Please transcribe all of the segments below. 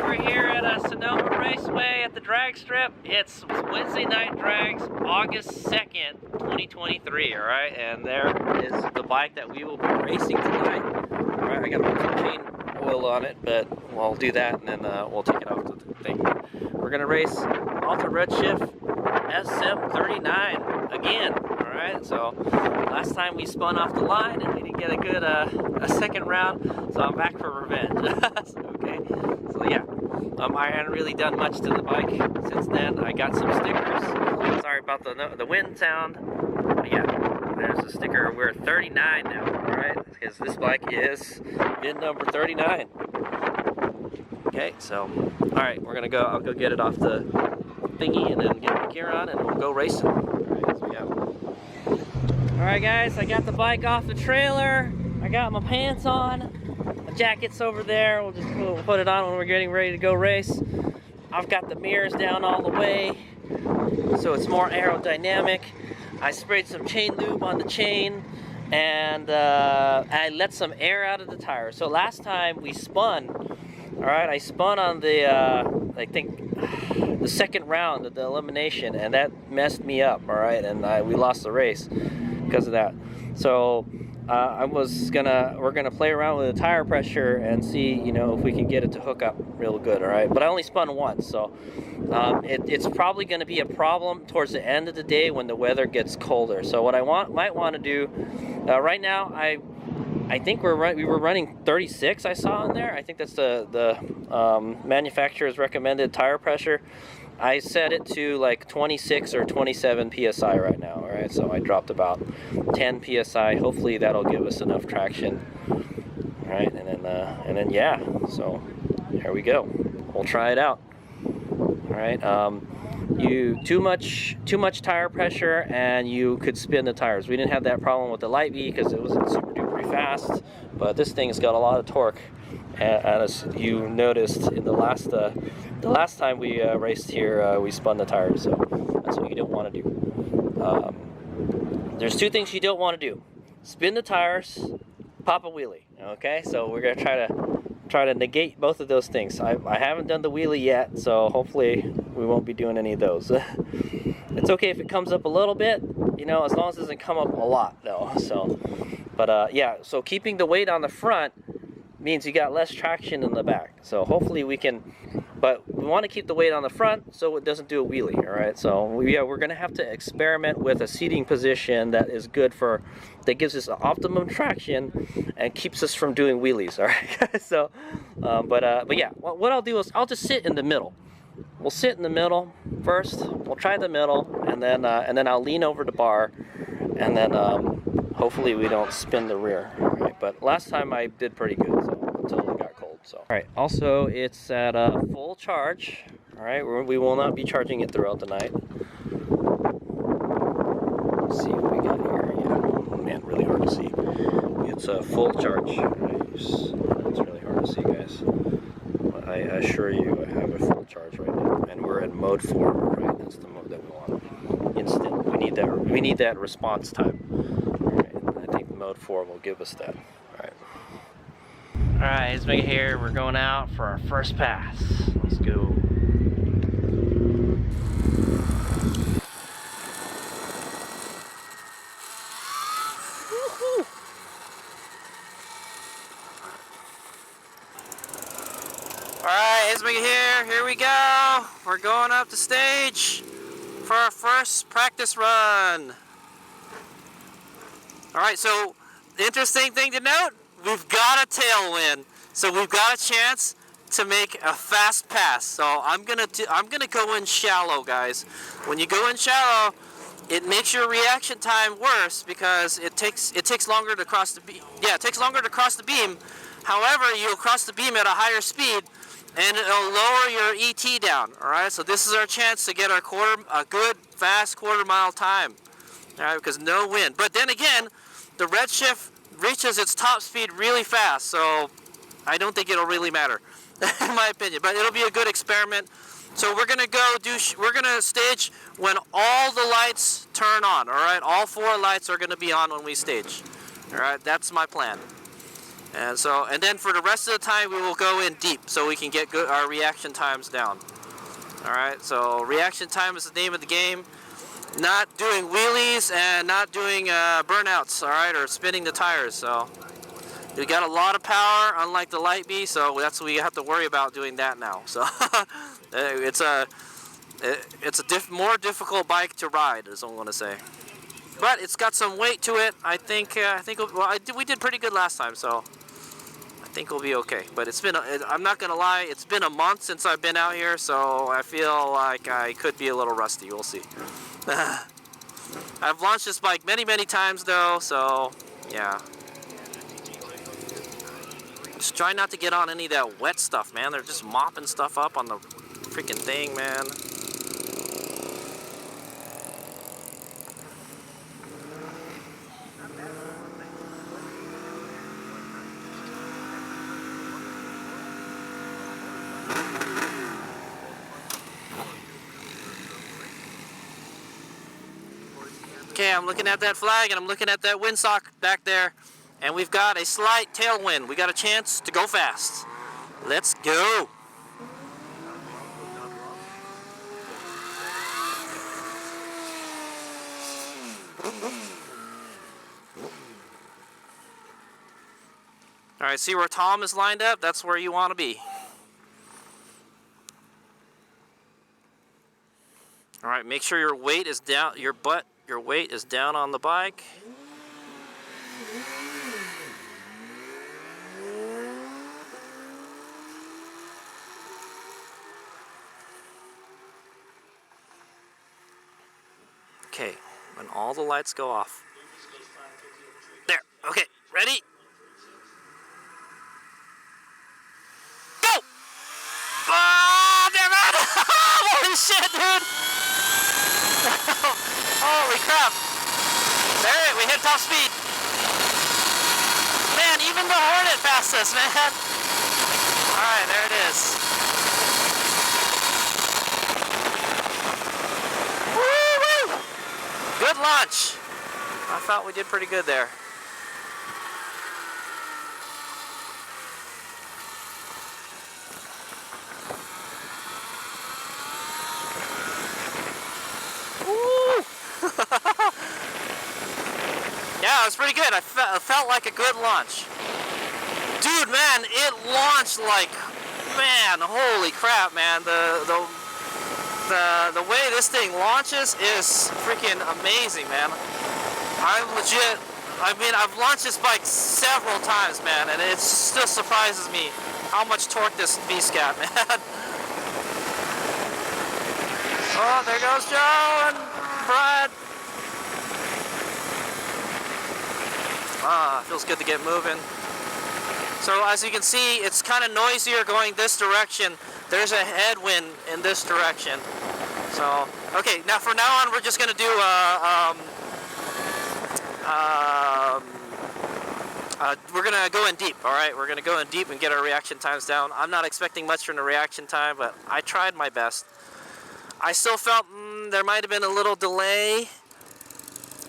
we're here at Sonoma Raceway at the drag strip. It's Wednesday night drags, August 2nd, 2023, all right? And there is the bike that we will be racing tonight. All right, I got to put some chain oil on it, but we'll do that and then we'll take it off the thing. We're gonna race Alta Redshift SM39 again, all right? So last time we spun off the line and we didn't get a good a second round, so I'm back for revenge. Okay, so yeah, I haven't really done much to the bike since then. I got some stickers. Sorry about the wind sound. But yeah, there's a sticker. We're 39 now, all right? Because this bike is VIN number 39. Okay, so all right, we're gonna go. I'll go get it off the thingy and then get the gear on, and we'll go racing. All right, so we go. All right, guys, I got the bike off the trailer. I got my pants on. The jacket's over there. We'll put it on when we're getting ready to go race. I've got the mirrors down all the way, so it's more aerodynamic. I sprayed some chain lube on the chain, and I let some air out of the tire. So last time we spun, all right, I spun on the, I think, the second round of the elimination, and that messed me up, all right, and we lost the race because of that. So we're gonna play around with the tire pressure and see, you know, if we can get it to hook up real good, all right? But I only spun once, so it's probably gonna be a problem towards the end of the day when the weather gets colder. So what I might want to do, right now, I think we were running 36. I saw in there. I think that's the manufacturer's recommended tire pressure. I set it to like 26 or 27 psi right now. All right, so I dropped about 10 psi. Hopefully that'll give us enough traction. All right, and then yeah. So here we go. We'll try it out. All right. Too much tire pressure and you could spin the tires. We didn't have that problem with the Light V because it wasn't super duper fast, but this thing's got a lot of torque, and as you noticed in the last time we raced here, we spun the tires, so that's what you don't want to do. There's two things you don't want to do: spin the tires, pop a wheelie. Okay, so we're gonna try to negate both of those things. I haven't done the wheelie yet, so hopefully we won't be doing any of those. It's okay if it comes up a little bit, you know, as long as it doesn't come up a lot though. So, but yeah, so keeping the weight on the front means you got less traction in the back. So hopefully we can, but we want to keep the weight on the front so it doesn't do a wheelie, all right? So we're gonna have to experiment with a seating position that is good that gives us optimum traction and keeps us from doing wheelies, all right? So, but yeah, what I'll do is I'll just sit in the middle. We'll sit in the middle first. We'll try the middle, and then I'll lean over the bar, and then hopefully we don't spin the rear. All right, but last time I did pretty good, so, until it got cold. So, all right. Also, it's at full charge. All right, we will not be charging it throughout the night. Let's see what we got here. Yeah, man, really hard to see. It's a full charge. It's really hard to see, guys. I assure you, I have a full charge right now, and we're in mode 4. Right, that's the mode that we want. Instant. We need that response time. All right, I think mode 4 will give us that. All right. All right, HadesOmega here. We're going out for our first pass. Let's go. Alright, HadesOmega here we go. We're going up the stage for our first practice run. Alright, so the interesting thing to note, we've got a tailwind. So we've got a chance to make a fast pass. So I'm gonna go in shallow, guys. When you go in shallow, it makes your reaction time worse because it takes longer to cross the beam. Yeah, it takes longer to cross the beam. However, you'll cross the beam at a higher speed, and it'll lower your ET down. All right, so this is our chance to get a good, fast quarter-mile time. All right, because no wind. But then again, the Redshift reaches its top speed really fast, so I don't think it'll really matter, in my opinion. But it'll be a good experiment. So we're gonna stage when all the lights turn on. All right, all 4 lights are gonna be on when we stage. All right, that's my plan. And then for the rest of the time, we will go in deep so we can get our reaction times down. All right, so reaction time is the name of the game. Not doing wheelies and not doing burnouts, all right, or spinning the tires. So we got a lot of power, unlike the Light Bee, so that's what we have to worry about doing that now. So it's a more difficult bike to ride, is what I want to say. But it's got some weight to it. I think we did pretty good last time, so I think we'll be okay. But I'm not gonna lie, it's been a month since I've been out here, so I feel like I could be a little rusty. We'll see. I've launched this bike many times though, so yeah. Just try not to get on any of that wet stuff, man. They're just mopping stuff up on the freaking thing, man. Okay, I'm looking at that flag and I'm looking at that windsock back there, and we've got a slight tailwind. We got a chance to go fast. Let's go. All right, see where Tom is lined up? That's where you want to be. All right, make sure your weight is down, your weight is down on the bike. Okay, when all the lights go off. There, okay, ready? Go! Oh, damn it! Holy shit, dude! Holy crap! There, we hit top speed. Man, even the Hornet passed us, man. Alright, there it is. Woo-woo! Good launch. I thought we did pretty good there. Yeah, it was pretty good. I felt like a good launch. Dude, man, it launched like, man, holy crap, man. The way this thing launches is freaking amazing, man. I'm legit, I mean, I've launched this bike several times, man, and it still surprises me how much torque this beast got, man. Oh, there goes Joe and Brad. Ah, feels good to get moving. So as you can see, it's kind of noisier going this direction. There's a headwind in this direction. So, okay, now from now on, we're just gonna do we're gonna go in deep. All right, we're gonna go in deep and get our reaction times down. I'm not expecting much from the reaction time, but I tried my best. I still felt there might have been a little delay.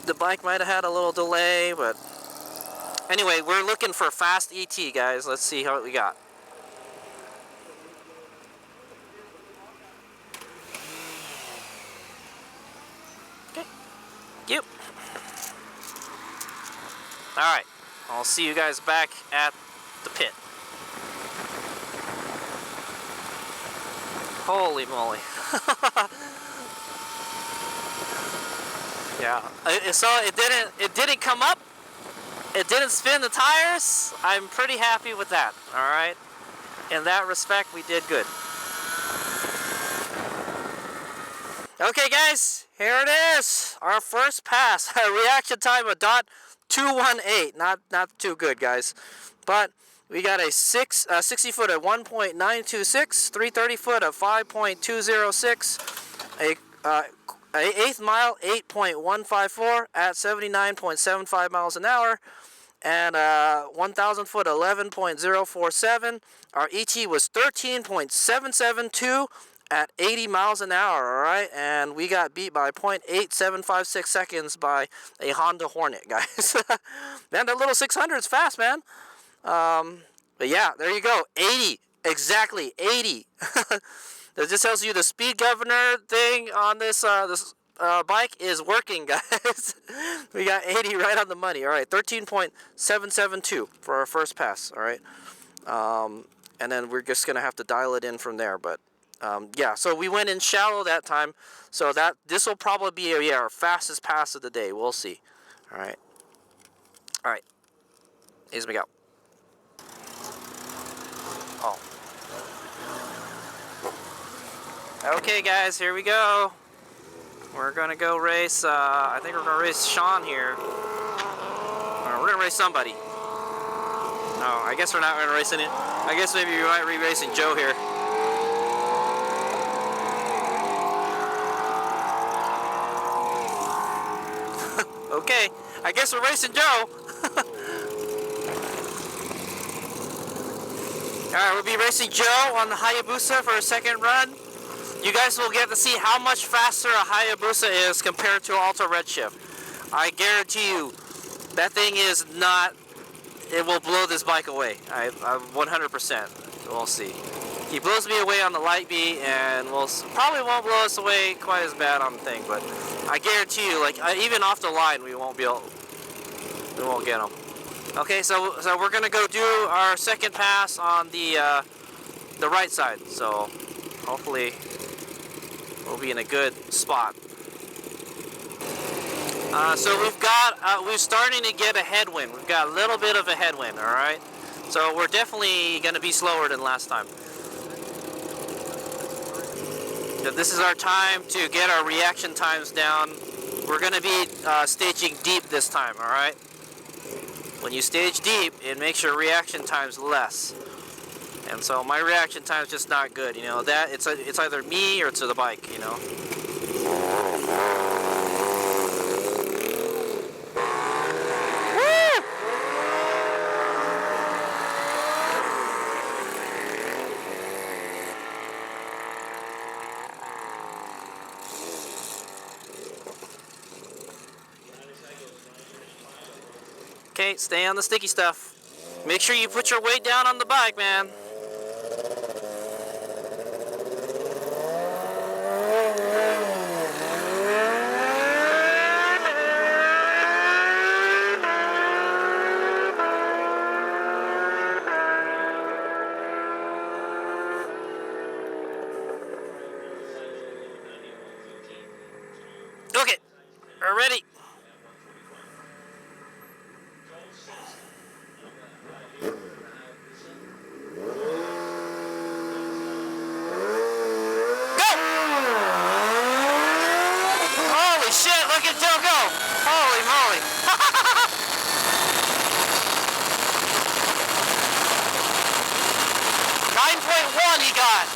The bike might have had a little delay, but anyway, we're looking for fast ET, guys. Let's see what we got. Okay. Yep. All right. I'll see you guys back at the pit. Holy moly. Yeah. So it didn't come up. It didn't spin the tires. I'm pretty happy with that. All right. In that respect, we did good. Okay, guys, here it is. Our first pass. Reaction time of .218. Not too good, guys. But we got a 60 foot at 1.926, 330 foot at 5.206, a eighth mile 8.154 at 79.75 miles an hour, and 1,000 foot 11.047. Our ET was 13.772 at 80 miles an hour. All right, and we got beat by 0.8756 seconds by a Honda Hornet, guys. Man, that little 600 is fast, man. But yeah, there you go. 80. Exactly, 80. That just tells you the speed governor thing on this bike is working, guys. We got 80 right on the money. All right, 13.772 for our first pass. All right, and then we're just gonna have to dial it in from there. But yeah, so we went in shallow that time. So that this will probably be our fastest pass of the day. We'll see. All right, all right. HadesOmega out. Oh. Okay, guys, here we go. We're gonna go race. I think we're gonna race Sean here. We're gonna race somebody. Oh, I guess we're not gonna race any. I guess maybe we might be racing Joe here. Okay, I guess we're racing Joe. Alright, we'll be racing Joe on the Hayabusa for a second run. You guys will get to see how much faster a Hayabusa is compared to Alta Redshift. I guarantee you, that thing is not, it will blow this bike away. I 100%. We'll see. He blows me away on the light beat, and probably won't blow us away quite as bad on the thing, but I guarantee you, like, even off the line, we won't get him. Okay, so we're gonna go do our second pass on the right side. So hopefully we'll be in a good spot. So we're starting to get a headwind. We've got a little bit of a headwind. All right, so we're definitely gonna be slower than last time. So this is our time to get our reaction times down. We're gonna be staging deep this time. All right. When you stage deep, it makes your reaction times less. And so my reaction time is just not good. You know, that it's either me or it's the bike, you know. Woo! Okay, stay on the sticky stuff. Make sure you put your weight down on the bike, man. Okay, we're ready. Shit, look at Joe go! Holy moly! 9.1 he got!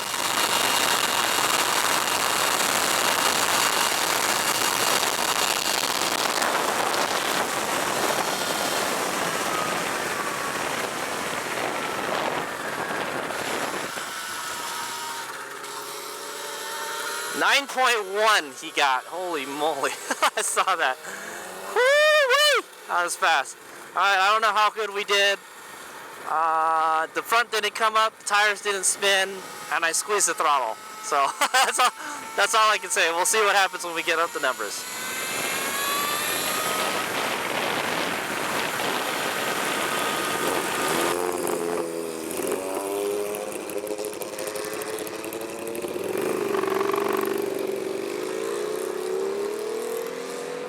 .1 he got. Holy moly. I saw that. Woo-wee! That was fast. Alright, I don't know how good we did. The front didn't come up, the tires didn't spin, and I squeezed the throttle. So that's all I can say. We'll see what happens when we get up the numbers.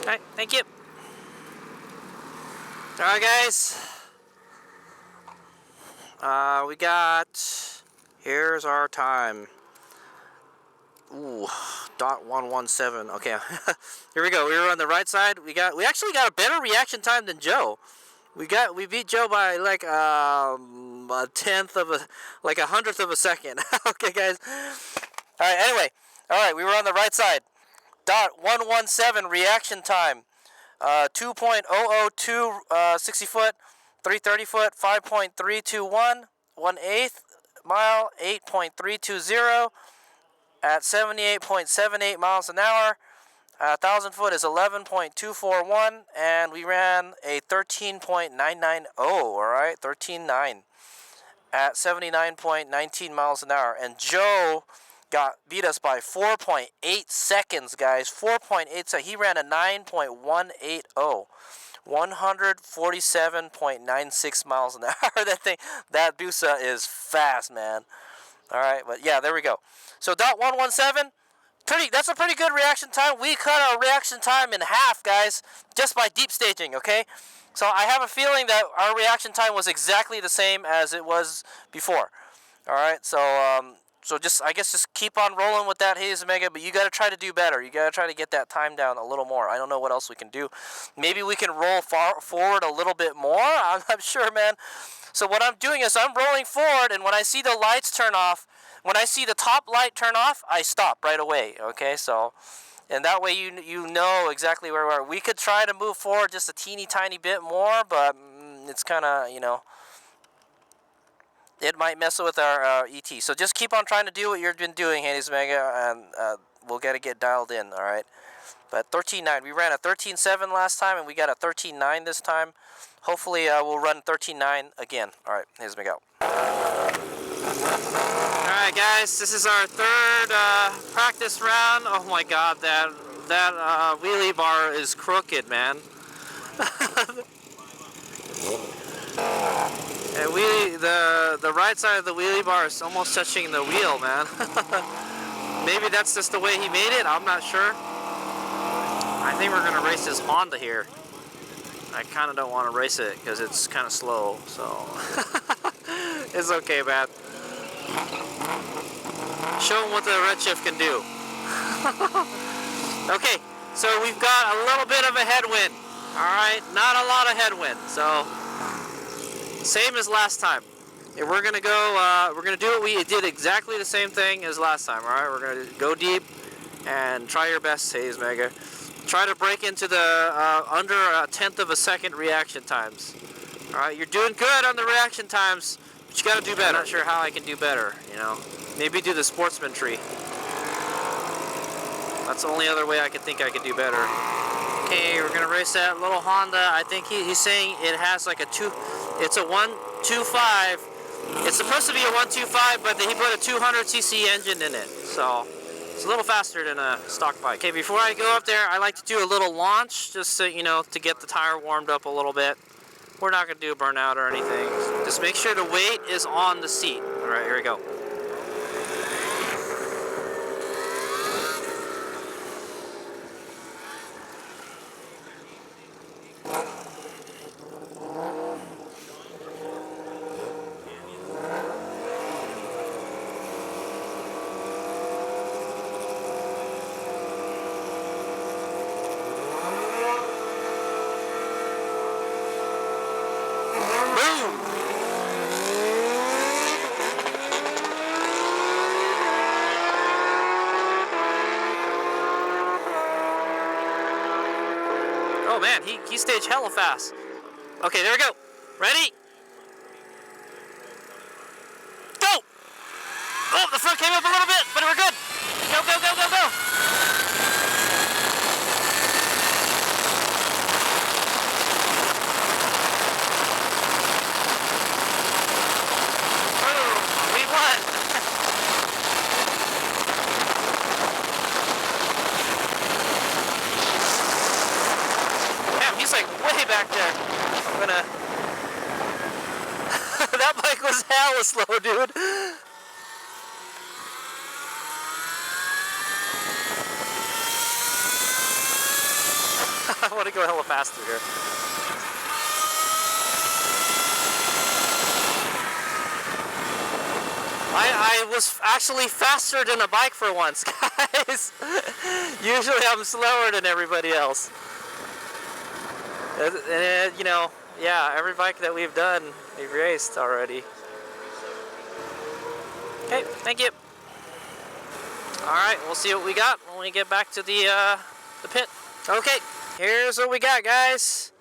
Alright, thank you. Alright guys. Here's our time. Ooh, .117. Okay. Here we go. We were on the right side. We actually got a better reaction time than Joe. We beat Joe by like a hundredth of a second. Okay guys. Alright, anyway. Alright, we were on the right side. .117 reaction time. 2.002 60 foot, 330 foot, 5.321, 1/8 mile, 8.320 at 78.78 miles an hour. 1,000 foot is 11.241, and we ran a 13.990. All right, 13.9 at 79.19 miles an hour. And Joe beat us by 4.8 seconds, guys. 4.8 seconds. He ran a 9.180. 147.96 miles an hour. That Busa is fast, man. All right, but yeah, there we go. So .117, that's a pretty good reaction time. We cut our reaction time in half, guys, just by deep staging, okay? So I have a feeling that our reaction time was exactly the same as it was before. All right, so I guess just keep on rolling with that HadesOmega, but you got to try to do better. You got to try to get that time down a little more. I don't know what else we can do. Maybe we can roll forward a little bit more. I'm not sure, man. So what I'm doing is I'm rolling forward, and when I see the lights turn off, when I see the top light turn off, I stop right away, okay? So, and that way you know exactly where we are. We could try to move forward just a teeny tiny bit more, but it's kind of, it might mess with our ET. So just keep on trying to do what you've been doing, HadesOmega, and we'll get dialed in, all right? But 13.9, we ran a 13.7 last time, and we got a 13.9 this time. Hopefully we'll run 13.9 again. All right, HadesOmega out. All right, guys, this is our third practice round. Oh my God, that wheelie bar is crooked, man. And the right side of the wheelie bar is almost touching the wheel, man. Maybe that's just the way he made it. I'm not sure. I think we're gonna race this Honda here. I kind of don't want to race it because it's kind of slow, so it's okay, man. Show them what the Redshift can do. Okay, so we've got a little bit of a headwind. All right, not a lot of headwind, so same as last time. And we're gonna go. We're gonna do what we did exactly the same thing as last time. All right, we're gonna go deep and try your best, HadesOmega. Try to break into the under a tenth of a second reaction times. All right, you're doing good on the reaction times, but you got to do better. I'm not sure how I can do better. Maybe do the sportsman tree. That's the only other way I can think I could do better. Okay, we're gonna race that little Honda. I think he's saying it has like it's a 125. It's supposed to be a 125, but he put a 200cc engine in it, so it's a little faster than a stock bike. Okay, before I go up there, I like to do a little launch, just so, to get the tire warmed up a little bit. We're not gonna do a burnout or anything. Just make sure the weight is on the seat. All right, here we go. Oh man, he staged hella fast. Okay, there we go. Ready? Go! Oh, the front came up a little bit, but we're good. Go, go, go, go, go. Boom, we won. He's like way back there. I'm gonna... That bike was hella slow, dude. I want to go hella faster here. I was actually faster than a bike for once, guys. Usually I'm slower than everybody else. Yeah, every bike that we've done, we've raced already. Okay, thank you. Alright, we'll see what we got when we get back to the pit. Okay, here's what we got, guys.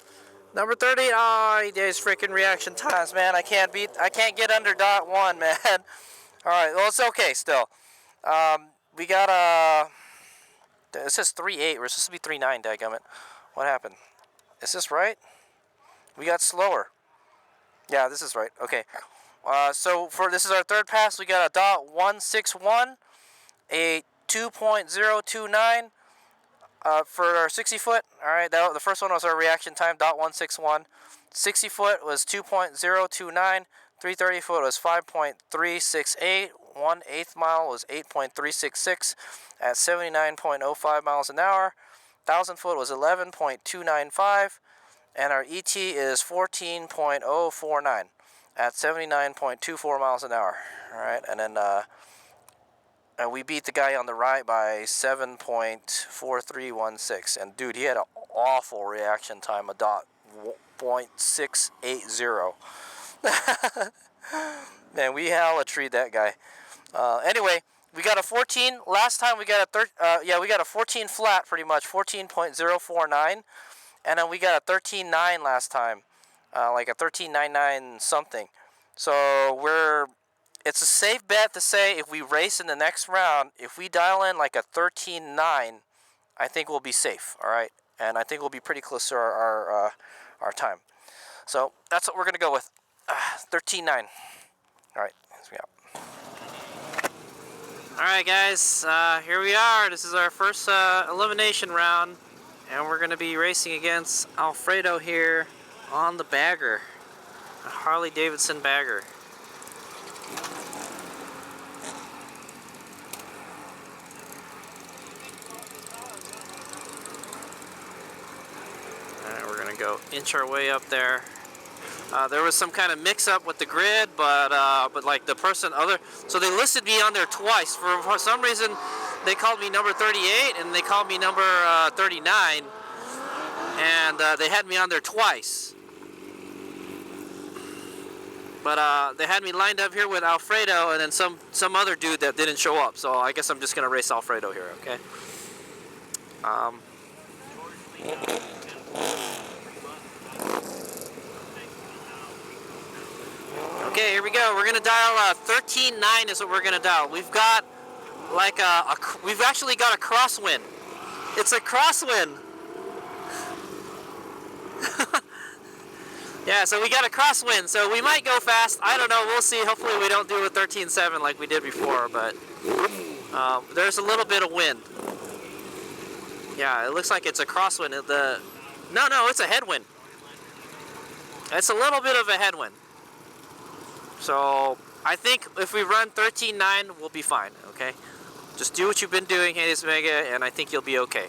Number 30. Oh, these freaking reaction times, man. I can't get under .1, man. Alright, well, it's okay still. We got a It says 3.8. We're supposed to be 3.9, dadgummit. What happened? Is this right? We got slower. Yeah, this is right. Okay. So for this is our third pass. We got a .161, a 2.029 for our 60 foot. All right, the first one was our reaction time, .161. 60 foot was 2.029. 330 foot was 5.368. 1/8 mile was 8.366 at 79.05 miles an hour. 1,000 foot was 11.295. And our ET is 14.049 at 79.24 miles an hour. All right, and then we beat the guy on the right by 7.4316. And dude, he had an awful reaction time, a .680. Man, we hella treat that guy. Anyway, we got a 14. Last time we got we got a 14 flat, pretty much 14.049. And then we got a 13.9 last time, like a 13.99 something. So it's a safe bet to say if we race in the next round, if we dial in like a 13.9, I think we'll be safe. All right, and I think we'll be pretty close to our time. So that's what we're gonna go with, 13.9. All right, let's go. All right, guys, here we are. This is our first elimination round. And we're going to be racing against Alfredo here on the bagger, a Harley Davidson bagger. Alright, we're going to go inch our way up there. There was some kind of mix-up with the grid, but like the so they listed me on there twice. For some reason, they called me number 38 and they called me number 39, and they had me on there twice. But they had me lined up here with Alfredo and then some other dude that didn't show up. So I guess I'm just gonna race Alfredo here, okay? Okay, here we go. We're gonna dial 13.9 is what we're gonna dial. We've got like we've actually got a crosswind. It's a crosswind. Yeah, so we got a crosswind, so we might go fast. I don't know. We'll see. Hopefully we don't do a 13.7 like we did before, but there's a little bit of wind. Yeah, it looks like it's a crosswind. No, it's a headwind. It's a little bit of a headwind. So I think if we run 13.9, we'll be fine, okay? Just do what you've been doing, HadesOmega, and I think you'll be okay.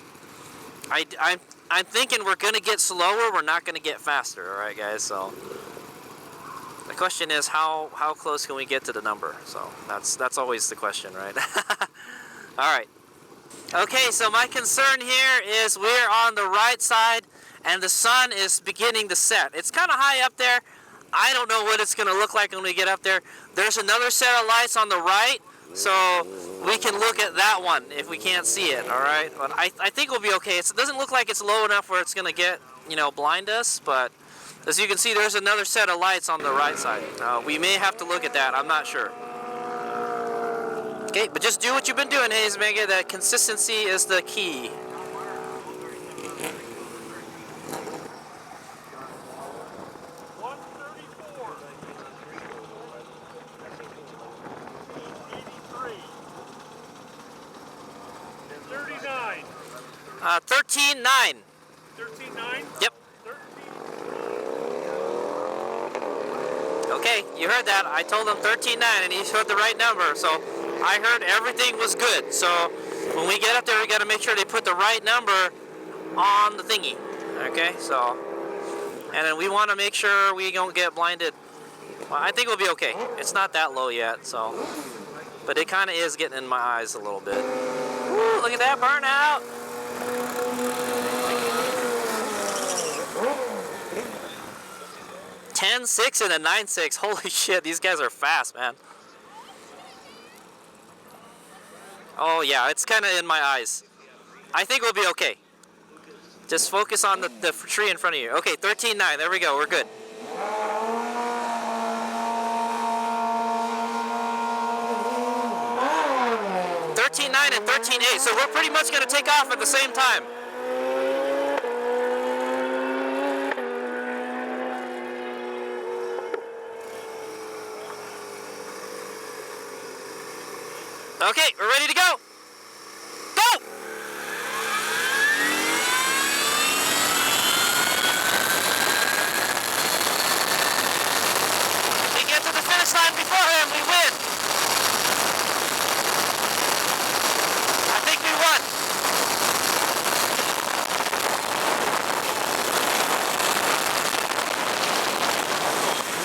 I'm thinking we're going to get slower, we're not going to get faster, all right, guys? So the question is how close can we get to the number? So that's always the question, right? All right. Okay, so my concern here is we're on the right side, and the sun is beginning to set. It's kind of high up there. I don't know what it's going to look like when we get up there. There's another set of lights on the right, so we can look at that one if we can't see it, all right? But I think we'll be okay. It doesn't look like it's low enough where it's going to get, blind us, but as you can see, there's another set of lights on the right side. We may have to look at that. I'm not sure. Okay, but just do what you've been doing, HadesOmega. That consistency is the key. $39. 13.9. 13.9? Yep. Okay, you heard that. I told him 13.9 and he heard the right number. So I heard everything was good. So when we get up there, we got to make sure they put the right number on the thingy. Okay, so, and then we want to make sure we don't get blinded. Well, I think we'll be okay. It's not that low yet, so, but it kind of is getting in my eyes a little bit. Woo, look at that burnout. $10.6 and a $9.6. Holy shit, these guys are fast, man. Oh yeah, it's kind of in my eyes. I think we'll be okay. Just focus on the tree in front of you. Okay, 13.9. There we go. We're good. 13.9 and 13.8, so we're pretty much going to take off at the same time. Okay, we're ready to go. Go! We get to the finish line before him, we win. I think we won.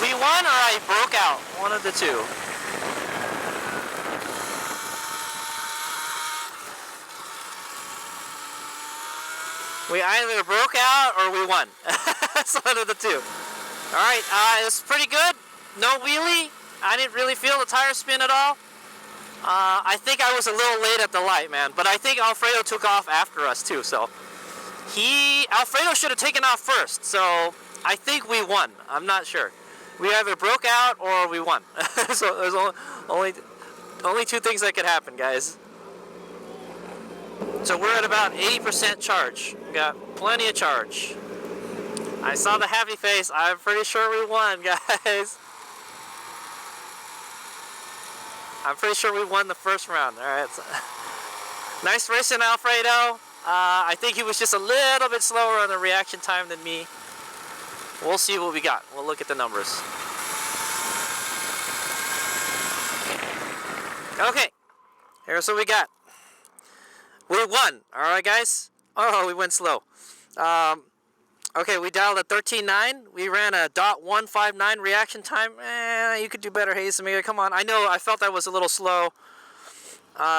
We won or I broke out? One of the two. We either broke out or we won. That's one of the two. Alright, it's pretty good. No wheelie. I didn't really feel the tire spin at all. I think I was a little late at the light, man. But I think Alfredo took off after us too. So Alfredo should have taken off first. So I think we won. I'm not sure. We either broke out or we won. So there's only two things that could happen, guys. So we're at about 80% charge. We got plenty of charge. I saw the happy face. I'm pretty sure we won, guys. I'm pretty sure we won the first round. All right. So, nice racing, Alfredo. I think he was just a little bit slower on the reaction time than me. We'll see what we got. We'll look at the numbers. Okay. Here's what we got. We won. All right, guys. Oh, we went slow. Okay, we dialed a 13.9. We ran a .159 reaction time. You could do better, HadesOmega. Come on. I know. I felt that was a little slow.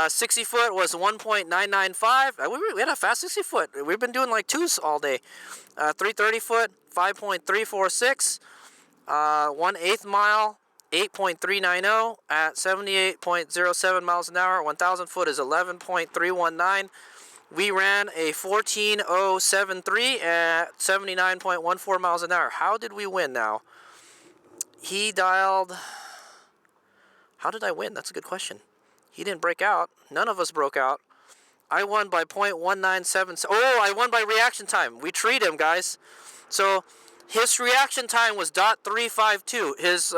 60 foot was 1.995. We had a fast 60 foot. We've been doing like twos all day. 330 foot, 5.346. 1/8 mile, 8.390 at 78.07 miles an hour. 1,000 foot is 11.319. We ran a 14.073 at 79.14 miles an hour. How did we win now? He dialed... How did I win? That's a good question. He didn't break out. None of us broke out. I won by 0.197. Oh, I won by reaction time. We treat him, guys. So his reaction time was .352. His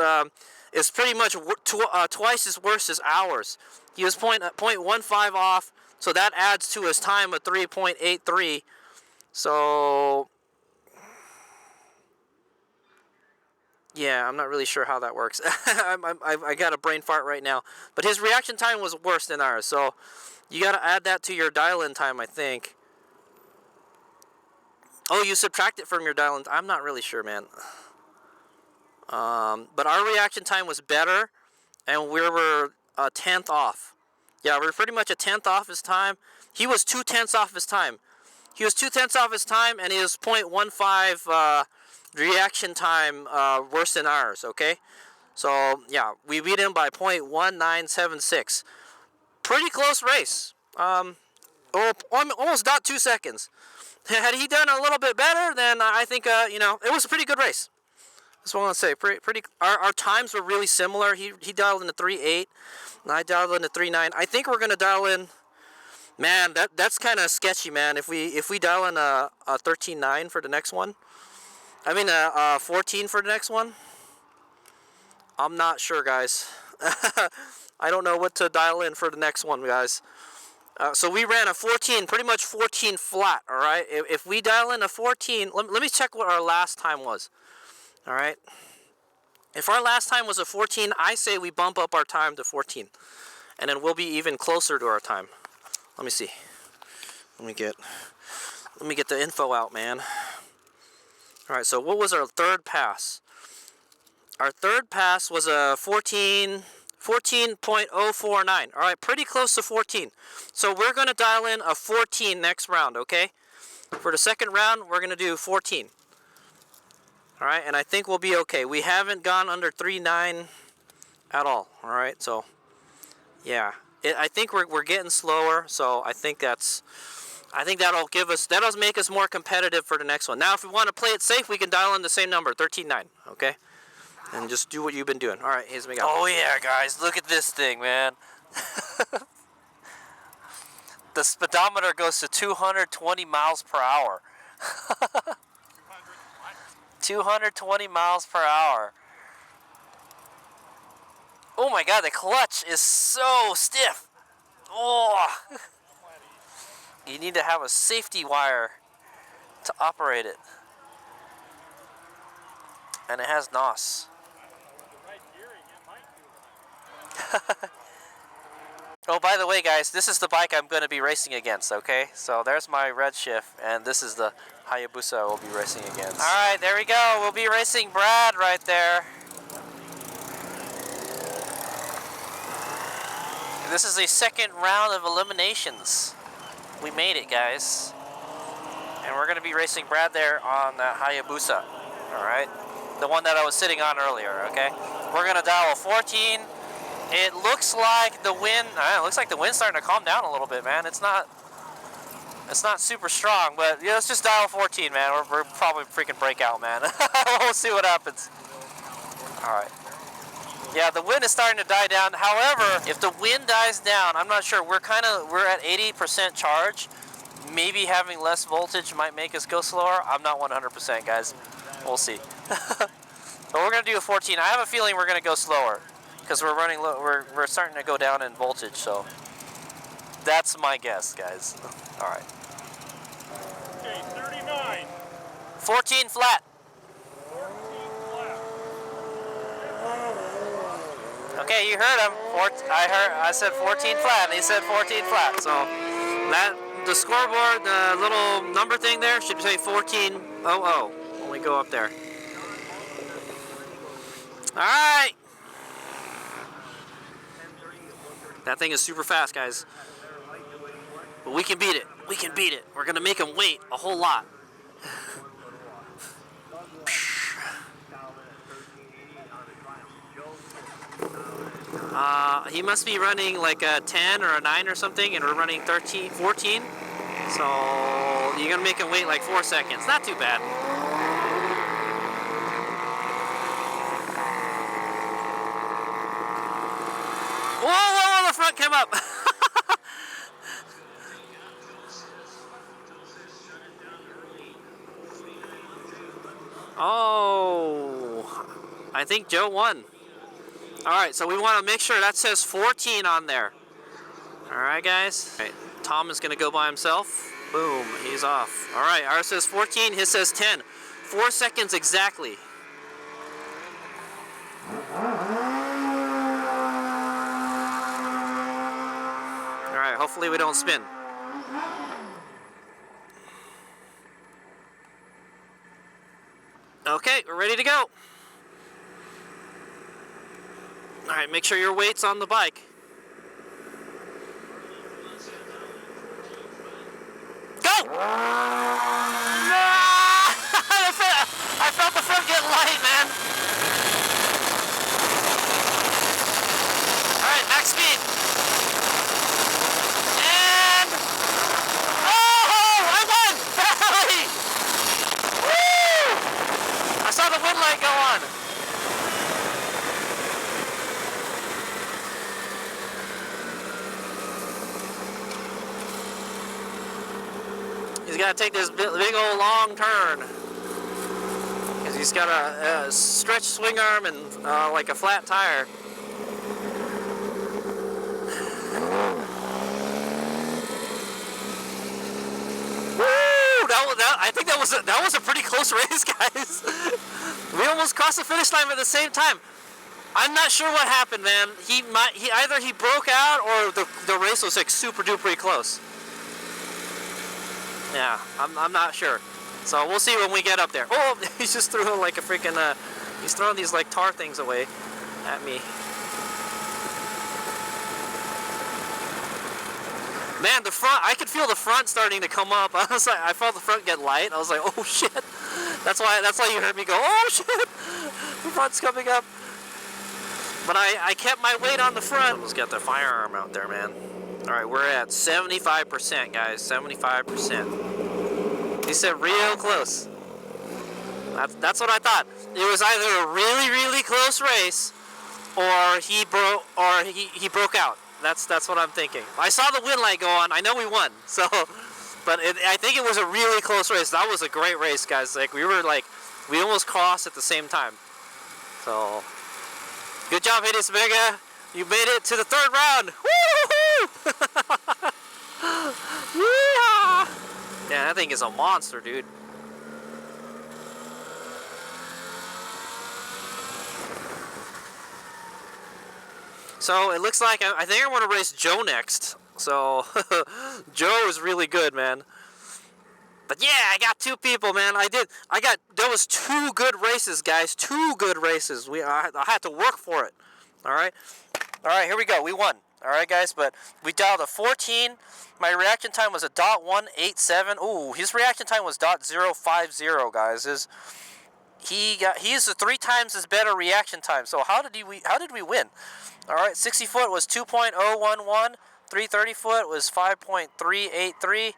is pretty much twice as worse as ours. He was 0.15 off. So that adds to his time of 3.83. So, yeah, I'm not really sure how that works. I got a brain fart right now. But his reaction time was worse than ours. So you got to add that to your dial-in time, I think. Oh, you subtract it from your dial-in. I'm not really sure, man. But our reaction time was better, and we were a 10th off. Yeah, we're pretty much a 10th off his time. He was 2/10 off his time. He was 2/10 off his time, and he was 0.15 reaction time worse than ours, okay? So, yeah, we beat him by 0.1976. Pretty close race. Almost not 2 seconds. Had he done a little bit better, then I think, it was a pretty good race. That's what I want to say. Our times were really similar. He dialed in the 3.8, and I dialed in the 3.9. I think we're gonna dial in. Man, that's kind of sketchy, man. If we dial in a 13.9 for the next one, I mean a 14 for the next one. I'm not sure, guys. I don't know what to dial in for the next one, guys. So we ran a 14, pretty much 14 flat. All right. If we dial in a 14, let me check what our last time was. All right. If our last time was a 14, I say we bump up our time to 14, and then we'll be even closer to our time. Let me see. Let me get the info out, man. All right. So what was our third pass? Our third pass was a 14.049. All right, pretty close to 14. So we're going to dial in a 14 next round, okay? For the second round, we're going to do 14. All right, and I think we'll be okay. We haven't gone under 3.9 at all, all right? So, yeah. I think we're getting slower, so I think that'll make us more competitive for the next one. Now, if we want to play it safe, we can dial in the same number, 13.9, okay? And just do what you've been doing. All right, HadesOmega. Oh, yeah, guys. Look at this thing, man. The speedometer goes to 220 miles per hour. 220 miles per hour. Oh my god, the clutch is so stiff. Oh. You need to have a safety wire to operate it. And it has NOS. Oh, by the way, guys, this is the bike I'm going to be racing against, okay? So there's my Redshift, and this is the Hayabusa we'll be racing against. Alright, there we go. We'll be racing Brad right there. This is the second round of eliminations. We made it, guys. And we're going to be racing Brad there on that Hayabusa. Alright? The one that I was sitting on earlier, okay? We're going to dial a 14. It looks like the wind, wind's starting to calm down a little bit, man. It's not super strong, but yeah, let's just dial 14, man. We're probably freaking break out, man. We'll see what happens. All right. Yeah, the wind is starting to die down. However, if the wind dies down, I'm not sure. We're at 80% charge. Maybe having less voltage might make us go slower. I'm not 100%, guys. We'll see. But we're gonna do a 14. I have a feeling we're gonna go slower. Because we're running low, we're starting to go down in voltage, so that's my guess, guys. All right. Okay, 39. 14 flat. 14 flat. Okay, you heard him. I said 14 flat, and he said 14 flat. So that the scoreboard, the little number thing there should say 1400 when we go up there. All right. That thing is super fast, guys. But we can beat it. We can beat it. We're going to make him wait a whole lot. He must be running like a 10 or a 9 or something, and we're running 14. So you're going to make him wait like 4 seconds. Not too bad. Whoa, the front came up. Oh, I think Joe won. All right, so we want to make sure that says 14 on there. All right, guys. All right, Tom is going to go by himself. Boom, he's off. All right, ours says 14, his says 10. 4 seconds exactly. Hopefully we don't spin. Okay, we're ready to go. All right, make sure your weight's on the bike. Go! I felt the front get light, man. All right, max speed. Light go on. He's got to take this big old long turn because he's got a stretched swing arm and like a flat tire. I think that was a pretty close race, guys. We almost crossed the finish line at the same time. I'm not sure what happened, man. Either he broke out or the race was like super duper close. Yeah, I'm not sure. So we'll see when we get up there. Oh, he just threw like a freaking he's throwing these like tar things away at me. Man, the front, I could feel the front starting to come up. I felt the front get light. I was like, oh shit. That's why you heard me go, oh shit. The front's coming up. But I kept my weight on the front. Almost got the firearm out there, man. All right, we're at 75%, guys, 75%. He said real close. That's what I thought. It was either a really, really close race or he broke out. That's what I'm thinking. I saw the win light go on. I know we won. So, but I think it was a really close race. That was a great race, guys. Like we almost crossed at the same time. So, good job, HadesOmega. You made it to the third round. Woo-hoo-hoo! Yeah! Yeah, that thing is a monster, dude. So it looks like I think I want to race Joe next. So Joe is really good, man. But yeah, I got 2 people, man. There was 2 good races, guys. 2 good races. I had to work for it. All right, here we go. We won. All right, guys. But we dialed a 14. My reaction time was a .187. Ooh, his reaction time was .050, guys. He's 3 times as better reaction time. So how did we win? All right, 60 foot was 2.011. 330 foot was 5.383.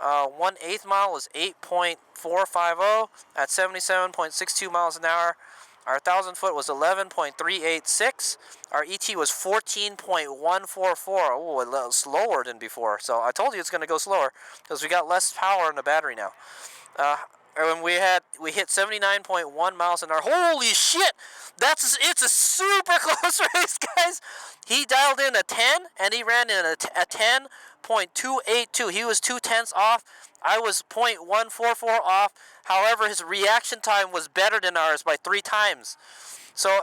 1/8 mile was 8.450 at 77.62 miles an hour. Our 1,000 foot was 11.386. Our ET was 14.144. Oh, a little slower than before. So I told you it's going to go slower because we got less power in the battery now. And we hit 79.1 miles an hour. Holy shit! It's a super close race, guys. He dialed in a 10 and he ran in a 10.282. He was 0.2 off. I was 0.144 off. However, his reaction time was better than ours by 3 times. So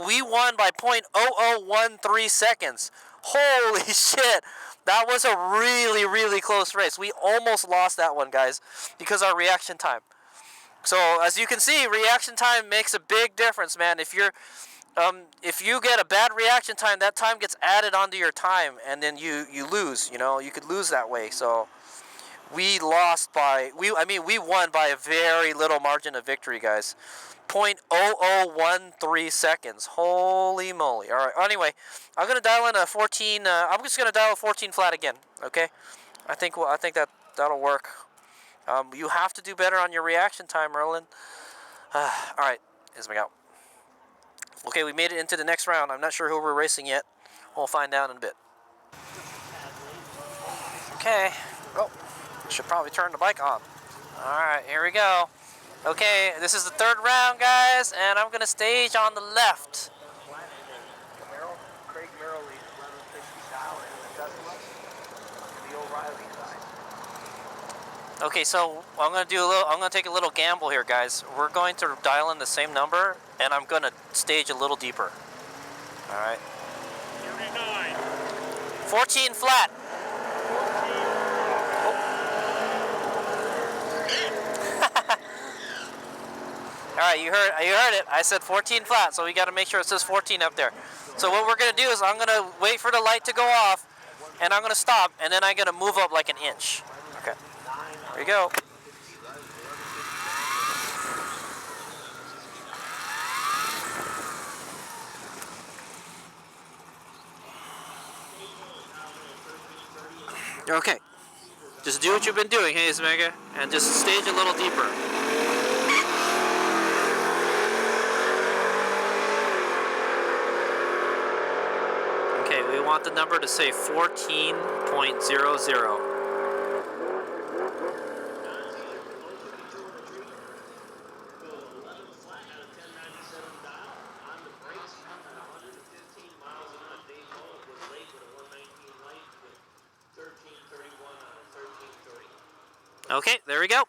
we won by 0.0013 seconds. Holy shit! That was a really, really close race. We almost lost that one, guys, because our reaction time. So as you can see, reaction time makes a big difference, man. If you get a bad reaction time, that time gets added onto your time, and then you lose. You know, you could lose that way. So we won by a very little margin of victory, guys. 0.0013 seconds. Holy moly. All right. Anyway, I'm going to dial in a 14. I'm just going to dial a 14 flat again. Okay. I think that'll work. You have to do better on your reaction time, Merlin. All right. Here's my go. Okay, we made it into the next round. I'm not sure who we're racing yet. We'll find out in a bit. Okay. Oh, should probably turn the bike on. All right, here we go. Okay, this is the 3rd round, guys, and I'm going to stage on the left. Okay, so I'm going to take a little gamble here, guys. We're going to dial in the same number, and I'm going to stage a little deeper. All right. 39. 14 flat. All right, you heard it. I said 14 flat, so we got to make sure it says 14 up there. So what we're going to do is I'm going to wait for the light to go off, and I'm going to stop, and then I'm going to move up like an inch. Okay. Here we go. Okay. Just do what you've been doing, HadesOmega, and just stage a little deeper. Okay, we want the number to say 14.00. Okay, there we go.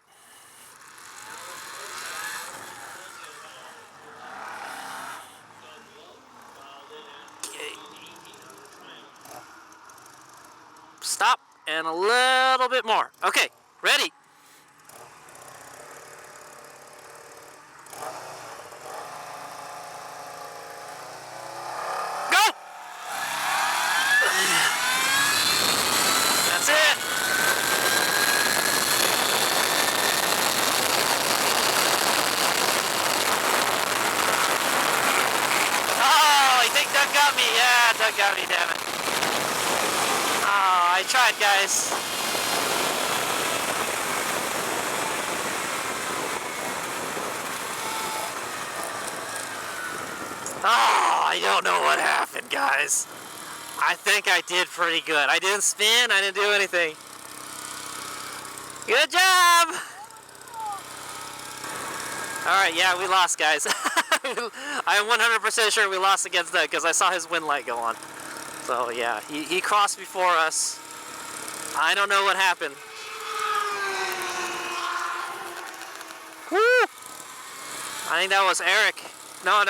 Okay. Stop, and a little bit more. Okay, ready. Go! That's it. Doug got me. Yeah, Doug got me, damn it. Oh, I tried, guys. Oh, I don't know what happened, guys. I think I did pretty good. I didn't spin, I didn't do anything. Good job! Alright, yeah, we lost, guys. I'm 100% sure we lost against Doug because I saw his win light go on. So, yeah, he crossed before us. I don't know what happened. Woo! I think that was Eric. No,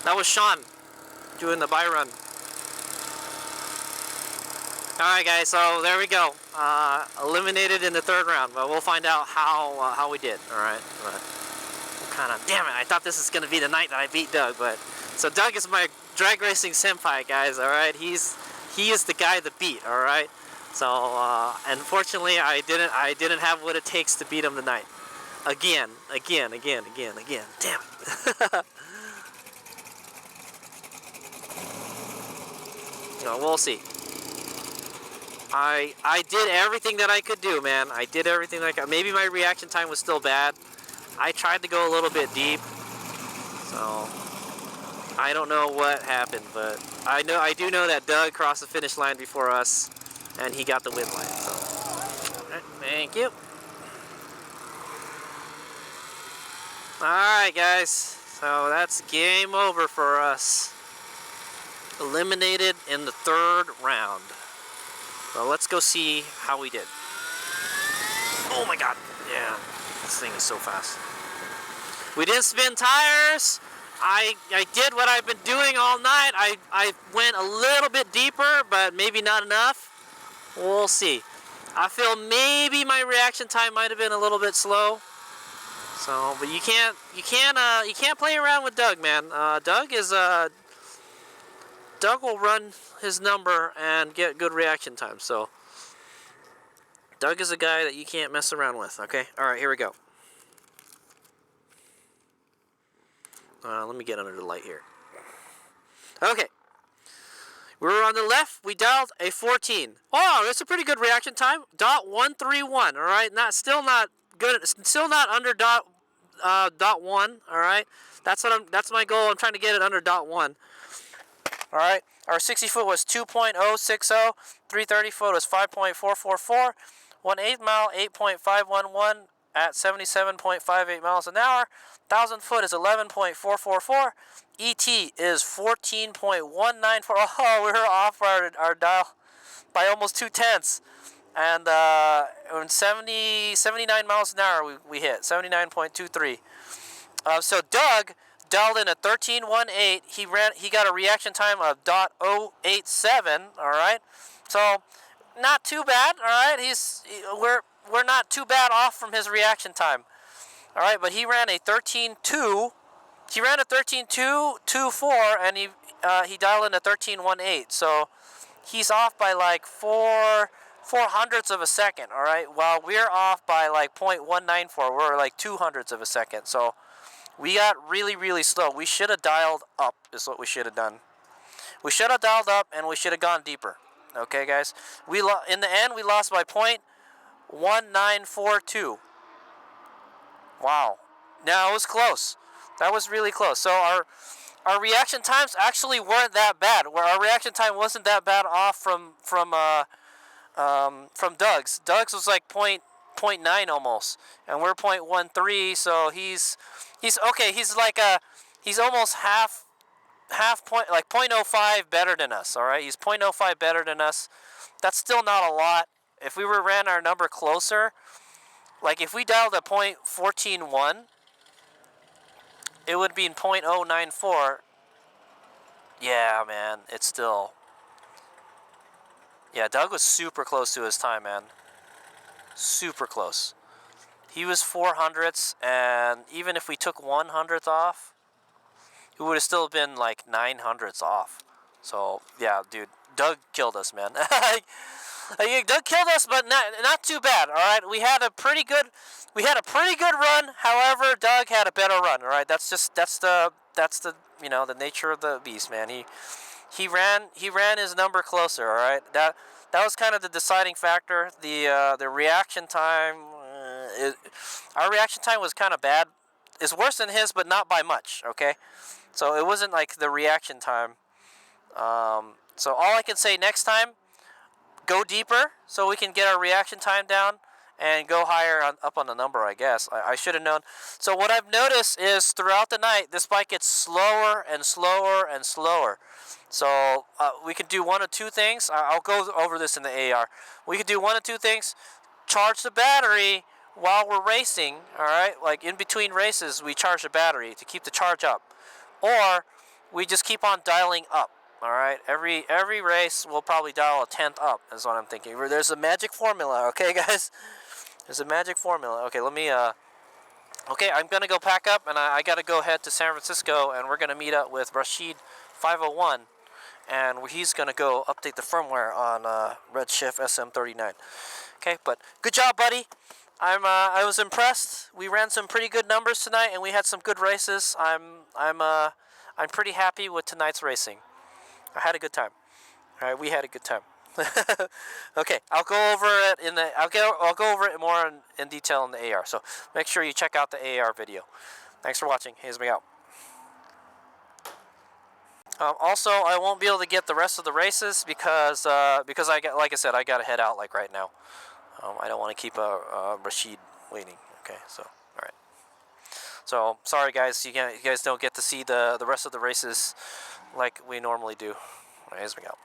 that was Sean doing the buy run. Alright guys, so there we go. Eliminated in the third round, but we'll find out how we did. Alright, damn it, I thought this was gonna be the night that I beat Doug, but so Doug is my drag racing senpai, guys. Alright, he is the guy to beat. Alright, so unfortunately I didn't have what it takes to beat him tonight. Again. Damn it. No, we'll see. I did everything that I could do, man. I did everything that I could. Maybe my reaction time was still bad. I tried to go a little bit deep. So I don't know what happened, but I do know that Doug crossed the finish line before us and he got the win line. So all right, thank you. Alright guys, so that's game over for us. Eliminated in the third round. Well, let's go see how we did. Oh my god, yeah, this thing is so fast. We didn't spin tires. I did what I've been doing all night. I went a little bit deeper, but maybe not enough. We'll see. I feel maybe my reaction time might have been a little bit slow. So, but you can't play around with Doug, man. Doug will run his number and get good reaction time. So, Doug is a guy that you can't mess around with. Okay, all right, here we go. Let me get under the light here. Okay, we were on the left. We dialed a 14. Oh, that's a pretty good reaction time. .131. All right, still not good. Still not under .1. All right, that's my goal. I'm trying to get it under .1. All right, our 60 foot was 2.060. 330 foot was 5.444. 1/8 mile 8.511 at 77.58 miles an hour. 1,000 foot is 11.444. ET is 14.194. Oh, we were off our dial by almost 2/10. And 79 miles an hour we hit, 79.23. So Doug dialed in a 13.18. He got a reaction time of .087. All right, so not too bad. All right, we're not too bad off from his reaction time. All right, but he ran a 13.2. He ran a 13.224, and he dialed in a 13.18. So he's off by like 4 hundredths of a second. All right, while we're off by like 0.194. We're like 200ths of a second. So we got really, really slow. We should have dialed up. Is what we should have done. We should have dialed up, and we should have gone deeper. Okay, guys. In the end, we lost by 0.1942. Wow. Now, it was close. That was really close. So our reaction times actually weren't that bad. Where our reaction time wasn't that bad off from Doug's. Doug's was like 0.9 almost, and we're 0.13. So he's okay. He's almost half point, like 0.05 better than us. All right, he's 0.05 better than us. That's still not a lot. If we ran our number closer, like if we dialed a 0.141, it would be 0.094. Yeah, man, it's still. Yeah, Doug was super close to his time, man. Super close. He was 4 hundredths, and even if we took 1 hundredth off, it would have still been like 9 hundredths off. So yeah, dude, Doug killed us, man. Doug killed us, but not too bad. All right, we had a pretty good run. However, Doug had a better run. All right, that's the the nature of the beast, man. He ran his number closer. All right, that was kind of the deciding factor. The reaction time, our reaction time was kind of bad. It's worse than his, but not by much. Okay, so it wasn't like the reaction time So all I can say next time, go deeper so we can get our reaction time down and go higher up on the number, I guess. I should have known. So what I've noticed is throughout the night, this bike gets slower and slower and slower. So we can do one of two things. I'll go over this in the AR. We could do one of two things. Charge the battery while we're racing, all right? Like in between races, we charge the battery to keep the charge up. Or we just keep on dialing up. All right, every race we'll probably dial a tenth up is what I'm thinking. There's a magic formula, okay, guys? There's a magic formula. Okay, let me. Okay, I'm gonna go pack up, and I gotta go head to San Francisco, and we're gonna meet up with Rashid 501, and he's gonna go update the firmware on Redshift SM39. Okay, but good job, buddy. I was impressed. We ran some pretty good numbers tonight, and we had some good races. I'm pretty happy with tonight's racing. I had a good time. All right, we had a good time. Okay, I'll go over it I'll go over it more in detail in the AR. So make sure you check out the AR video. Thanks for watching. HadesOmega out. Also, I won't be able to get the rest of the races because I got, like I said, I got to head out like right now. I don't want to keep Rashid waiting. Okay, so all right. So sorry guys, you guys don't get to see the rest of the races like we normally do. HadesOmega out.